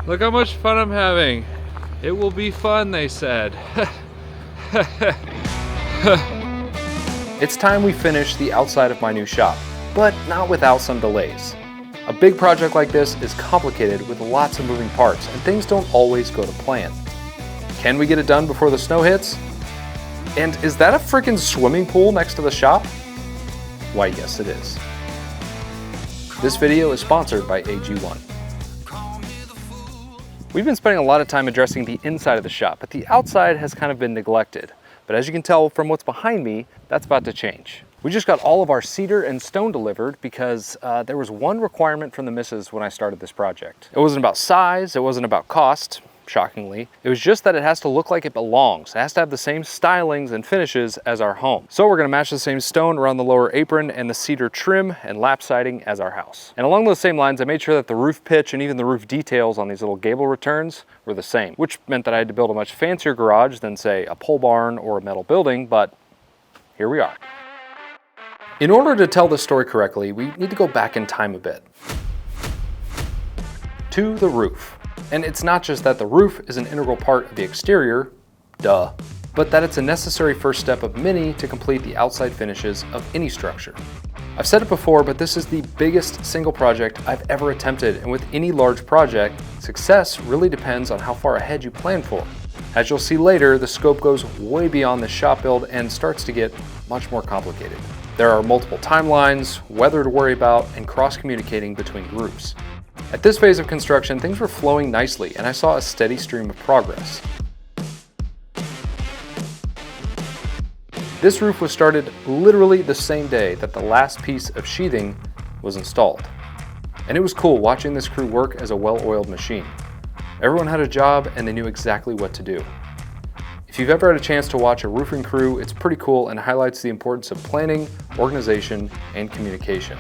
Look how much fun I'm having. It will be fun, they said. It's time we finish the outside of my new shop, but not without some delays. A big project like this is complicated with lots of moving parts, and things don't always go to plan. Can we get it done before the snow hits? And is that a freaking swimming pool next to the shop? Why, yes it is. This video is sponsored by AG1. We've been spending a lot of time addressing the inside of the shop, but the outside has kind of been neglected. But as you can tell from what's behind me, that's about to change. We just got all of our cedar and stone delivered because there was one requirement from the missus when I started this project. It wasn't about size, it wasn't about cost, shockingly. It was just that it has to look like it belongs. It has to have the same stylings and finishes as our home. So we're gonna match the same stone around the lower apron and the cedar trim and lap siding as our house. And along those same lines, I made sure that the roof pitch and even the roof details on these little gable returns were the same, which meant that I had to build a much fancier garage than, say, a pole barn or a metal building, but here we are. In order to tell this story correctly, we need to go back in time a bit. To the roof. And it's not just that the roof is an integral part of the exterior, duh, but that it's a necessary first step of many to complete the outside finishes of any structure. I've said it before, but this is the biggest single project I've ever attempted, and with any large project, success really depends on how far ahead you plan for. As you'll see later, the scope goes way beyond the shop build and starts to get much more complicated. There are multiple timelines, weather to worry about, and cross-communicating between groups. At this phase of construction, things were flowing nicely, and I saw a steady stream of progress. This roof was started literally the same day that the last piece of sheathing was installed. And it was cool watching this crew work as a well-oiled machine. Everyone had a job and they knew exactly what to do. If you've ever had a chance to watch a roofing crew, it's pretty cool and highlights the importance of planning, organization, and communication.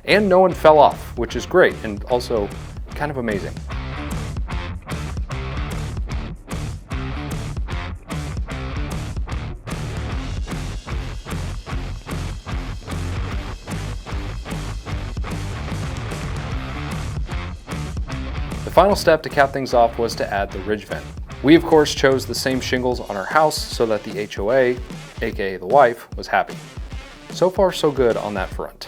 And no one fell off, which is great and also kind of amazing. The final step to cap things off was to add the ridge vent. We of course chose the same shingles on our house so that the HOA, aka the wife, was happy. So far so good on that front.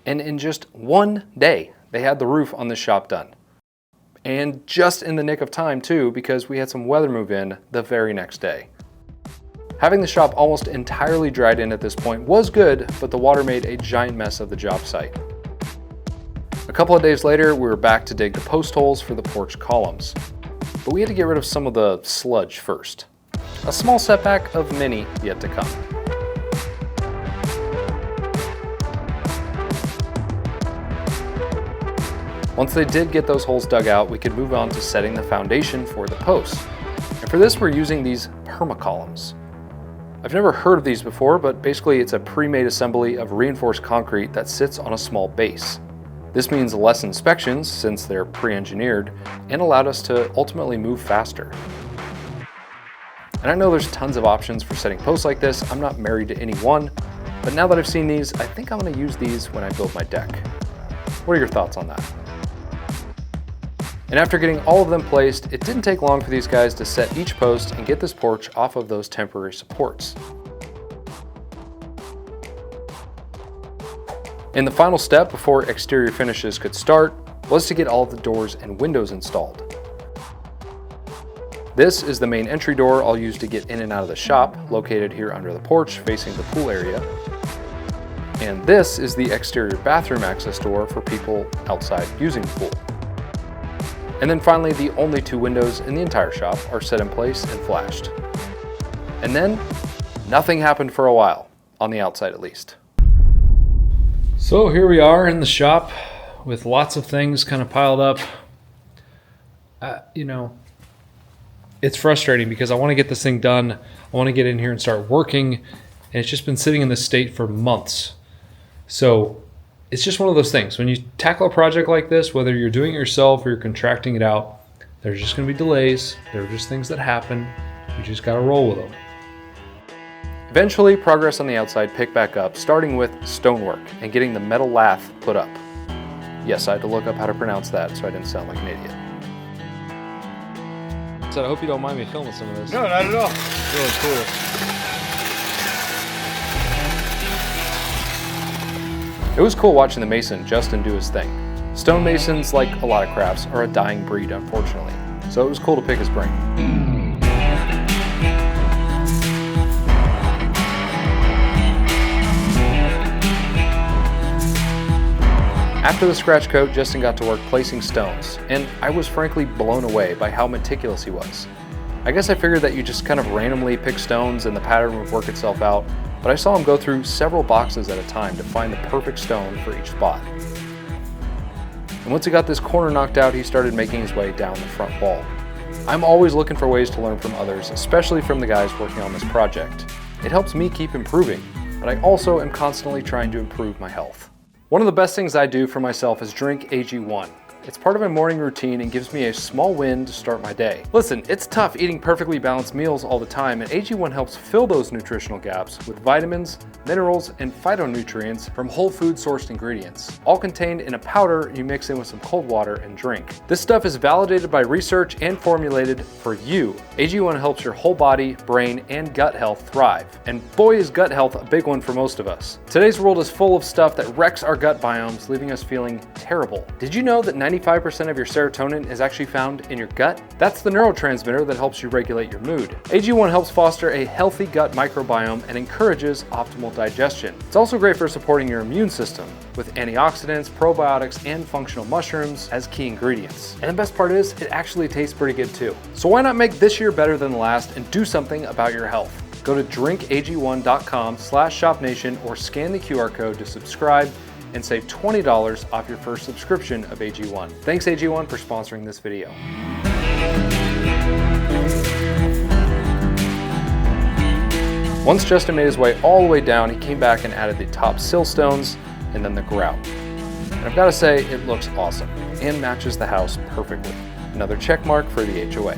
And in just one day, they had the roof on this shop done. And just in the nick of time too, because we had some weather move in the very next day. Having the shop almost entirely dried in at this point was good, but the water made a giant mess of the job site. A couple of days later, we were back to dig the post holes for the porch columns. But we had to get rid of some of the sludge first. A small setback of many yet to come. Once they did get those holes dug out, we could move on to setting the foundation for the posts. And for this, we're using these permacolumns. I've never heard of these before, but basically it's a pre-made assembly of reinforced concrete that sits on a small base. This means less inspections since they're pre-engineered and allowed us to ultimately move faster. And I know there's tons of options for setting posts like this. I'm not married to any one, but now that I've seen these, I think I'm gonna use these when I build my deck. What are your thoughts on that? And after getting all of them placed, it didn't take long for these guys to set each post and get this porch off of those temporary supports. And the final step before exterior finishes could start was to get all of the doors and windows installed. This is the main entry door I'll use to get in and out of the shop, located here under the porch facing the pool area. And this is the exterior bathroom access door for people outside using the pool. And then finally, the only two windows in the entire shop are set in place and flashed. And then, nothing happened for a while, on the outside at least. So here we are in the shop with lots of things kind of piled up. It's frustrating because I want to get this thing done. I want to get in here and start working, and it's just been sitting in this state for months. So it's just one of those things. When you tackle a project like this, whether you're doing it yourself or you're contracting it out, there's just going to be delays. There are just things that happen. You just got to roll with them. Eventually, progress on the outside picked back up, starting with stonework and getting the metal lath put up. Yes, I had to look up how to pronounce that so I didn't sound like an idiot. So I hope you don't mind me filming some of this. No, not at all. It's really cool. It was cool watching the mason Justin do his thing. Stonemasons, like a lot of crafts, are a dying breed, unfortunately. So it was cool to pick his brain. After the scratch coat, Justin got to work placing stones, and I was frankly blown away by how meticulous he was. I guess I figured that you just kind of randomly pick stones and the pattern would work itself out, but I saw him go through several boxes at a time to find the perfect stone for each spot. And once he got this corner knocked out, he started making his way down the front wall. I'm always looking for ways to learn from others, especially from the guys working on this project. It helps me keep improving, but I also am constantly trying to improve my health. One of the best things I do for myself is drink AG1. It's part of my morning routine and gives me a small win to start my day. Listen, it's tough eating perfectly balanced meals all the time, and AG1 helps fill those nutritional gaps with vitamins, minerals, and phytonutrients from whole food sourced ingredients, all contained in a powder you mix in with some cold water and drink. This stuff is validated by research and formulated for you. AG1 helps your whole body, brain, and gut health thrive. And boy, is gut health a big one for most of us. Today's world is full of stuff that wrecks our gut biomes, leaving us feeling terrible. Did you know that 95% of your serotonin is actually found in your gut? That's the neurotransmitter that helps you regulate your mood. AG1 helps foster a healthy gut microbiome and encourages optimal digestion. It's also great for supporting your immune system, with antioxidants, probiotics, and functional mushrooms as key ingredients. And the best part is, it actually tastes pretty good too. So why not make this year better than the last and do something about your health? Go to drinkag1.com/shopnation or scan the QR code to subscribe and save $20 off your first subscription of AG1. Thanks AG1 for sponsoring this video. Once Justin made his way all the way down, he came back and added the top sill stones and then the grout. And I've got to say, it looks awesome and matches the house perfectly. Another check mark for the HOA.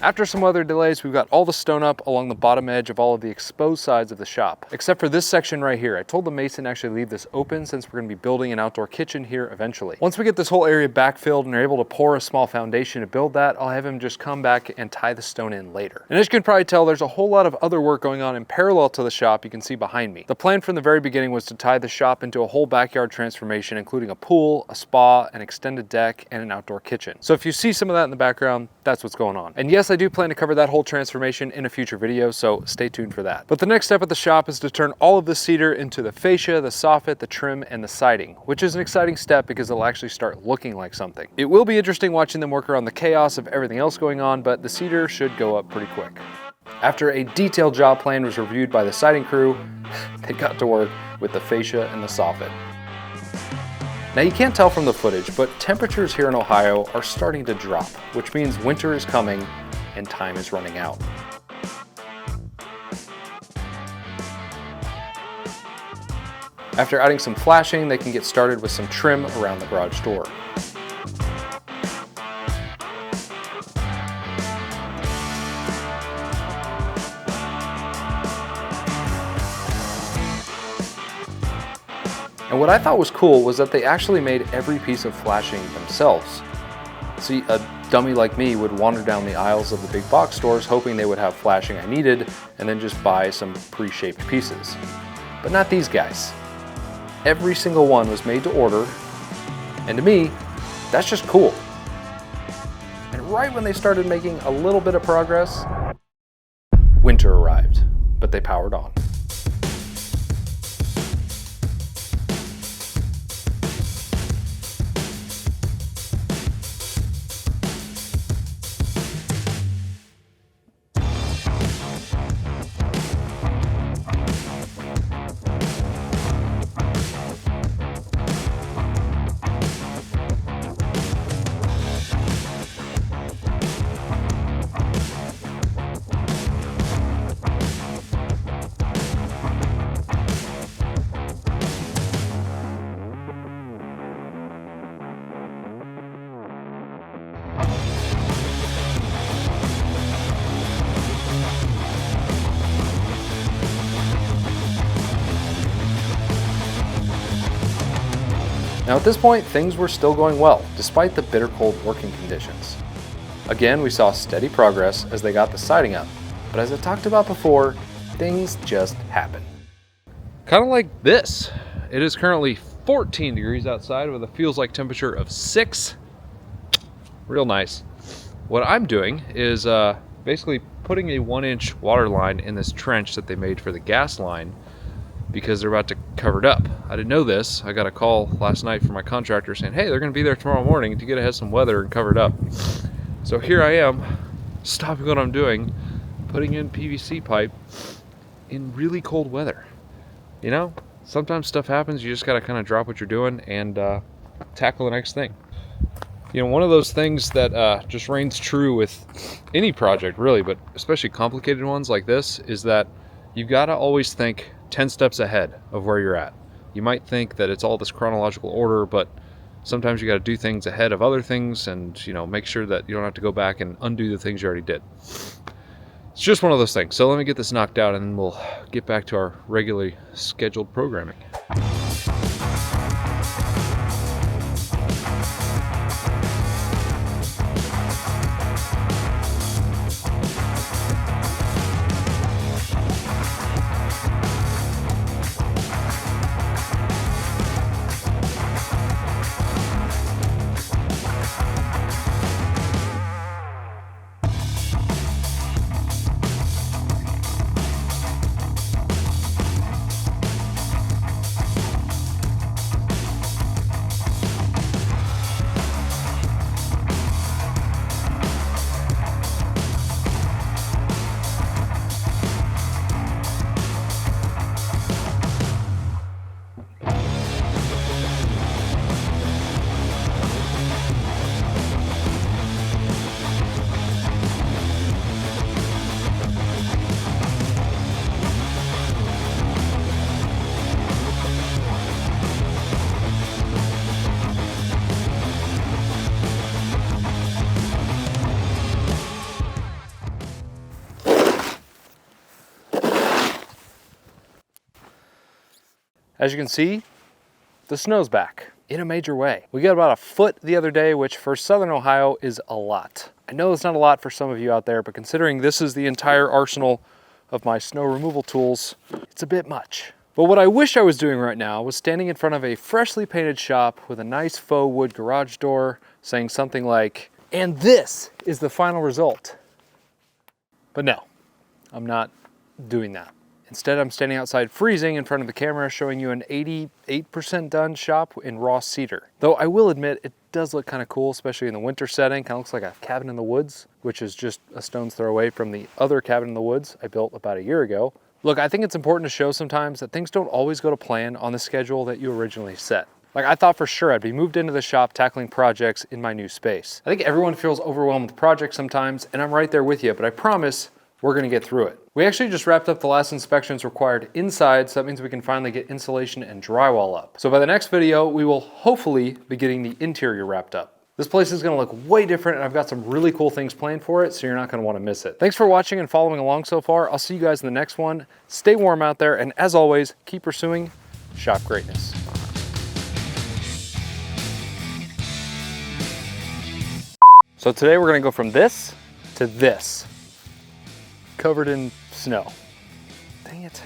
After some weather delays, we've got all the stone up along the bottom edge of all of the exposed sides of the shop, except for this section right here. I told the mason to actually leave this open since we're gonna be building an outdoor kitchen here eventually. Once we get this whole area backfilled and are able to pour a small foundation to build that, I'll have him just come back and tie the stone in later. And as you can probably tell, there's a whole lot of other work going on in parallel to the shop you can see behind me. The plan from the very beginning was to tie the shop into a whole backyard transformation, including a pool, a spa, an extended deck, and an outdoor kitchen. So if you see some of that in the background, that's what's going on. And yes, I do plan to cover that whole transformation in a future video, so stay tuned for that. But the next step at the shop is to turn all of the cedar into the fascia, the soffit, the trim, and the siding, which is an exciting step because it'll actually start looking like something. It will be interesting watching them work around the chaos of everything else going on, but the cedar should go up pretty quick. After a detailed job plan was reviewed by the siding crew, they got to work with the fascia and the soffit. Now you can't tell from the footage, but temperatures here in Ohio are starting to drop, which means winter is coming and time is running out. After adding some flashing, they can get started with some trim around the garage door. And what I thought was cool was that they actually made every piece of flashing themselves. See, a dummy like me would wander down the aisles of the big box stores hoping they would have flashing I needed and then just buy some pre-shaped pieces. But not these guys. Every single one was made to order, and to me, that's just cool. And right when they started making a little bit of progress, winter arrived, but they powered on. Now at this point, things were still going well, despite the bitter cold working conditions. Again, we saw steady progress as they got the siding up, but as I talked about before, things just happen. Kind of like this. It is currently 14 degrees outside with a feels like temperature of 6. Real nice. What I'm doing is basically putting a 1-inch water line in this trench that they made for the gas line because they're about to cover it up. I didn't know this. I got a call last night from my contractor saying, hey, they're going to be there tomorrow morning to get ahead of some weather and cover it up. So here I am, stopping what I'm doing, putting in PVC pipe in really cold weather. You know, sometimes stuff happens. You just got to kind of drop what you're doing and tackle the next thing. You know, one of those things that just reigns true with any project really, but especially complicated ones like this, is that you've got to always think 10 steps ahead of where you're at. You might think that it's all this chronological order, but sometimes you got to do things ahead of other things and, you know, make sure that you don't have to go back and undo the things you already did. It's just one of those things. So let me get this knocked out and then we'll get back to our regularly scheduled programming. As you can see, the snow's back in a major way. We got about a foot the other day, which for Southern Ohio is a lot. I know it's not a lot for some of you out there, but considering this is the entire arsenal of my snow removal tools, it's a bit much. But what I wish I was doing right now was standing in front of a freshly painted shop with a nice faux wood garage door saying something like, and this is the final result. But no, I'm not doing that. Instead, I'm standing outside freezing in front of the camera showing you an 88% done shop in raw cedar. Though I will admit, it does look kind of cool, especially in the winter setting. Kind of looks like a cabin in the woods, which is just a stone's throw away from the other cabin in the woods I built about a year ago. Look, I think it's important to show sometimes that things don't always go to plan on the schedule that you originally set. Like, I thought for sure I'd be moved into the shop tackling projects in my new space. I think everyone feels overwhelmed with projects sometimes, and I'm right there with you, but I promise we're gonna get through it. We actually just wrapped up the last inspections required inside, so that means we can finally get insulation and drywall up. So by the next video, we will hopefully be getting the interior wrapped up. This place is gonna look way different, and I've got some really cool things planned for it, so you're not gonna wanna miss it. Thanks for watching and following along so far. I'll see you guys in the next one. Stay warm out there, and as always, keep pursuing shop greatness. So today we're gonna go from this to this, covered in snow. Dang it.